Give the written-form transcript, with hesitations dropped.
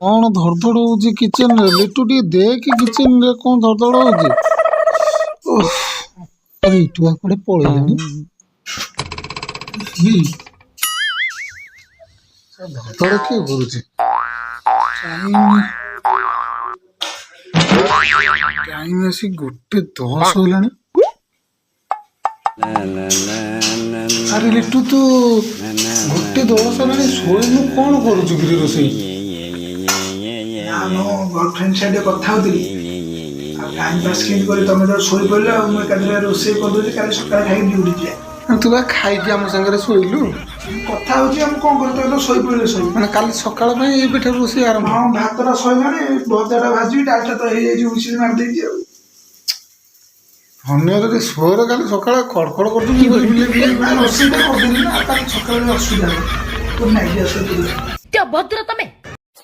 कौन धड़धड़ होउची किचन रे लिट्टू टी देख किचन रे कौन धड़धड़ होउची अरे इटुआ पड़े पळेलानी ही धड़धड़ के करूची टाइम आसी 1:10 होलानी अरे लिट्टू तू 1:10 होलानी सोइनु कौन करूची गिरी रोसई ଆମ गर्लफ्रेंड साथ କଥା ହଉଥିଲି टाइम पास केମିତି କରି ତମେ ତ ଶୋଇ ପଡ଼ିଲ ଆଉ ମୁଁ ଏକାଥରେ ରୋଷେଇ କରିଦେଉଛି କାଲି ସକାଳେ ଖାଇକି ଡ୍ୟୁଟି ଯିବା तू बा खाई आम संगे शोलु କଥା ହଉଛି ଆମେ କ'ଣ କରୁ ତମେ ତ ଶୋଇ ପଡ଼ିଲେ ଶୋଇ मैंने काली सकाळ ये पिठा रोषे आरंभ ହଁ ଭାତଟା ଶୋଇଲାଣି ଭଜାଟା ଭାଜିବି ଡାଲଟା ତ ହେଇଯାଇଛି ଉସିଲି ମାରିଦେଇଛି ଆଉ ଅନ୍ୟ ଯଦି ଶୋର କାଲି ସକାଳେ ଖଡଖଡ କରୁଛୁ ରୋଷେଇଟା କରିଦେଲି ନା କାଲି ସକାଳେ ଅସୁବିଧା ହେବ ନାଇଁ ଭଦ୍ର ତମେ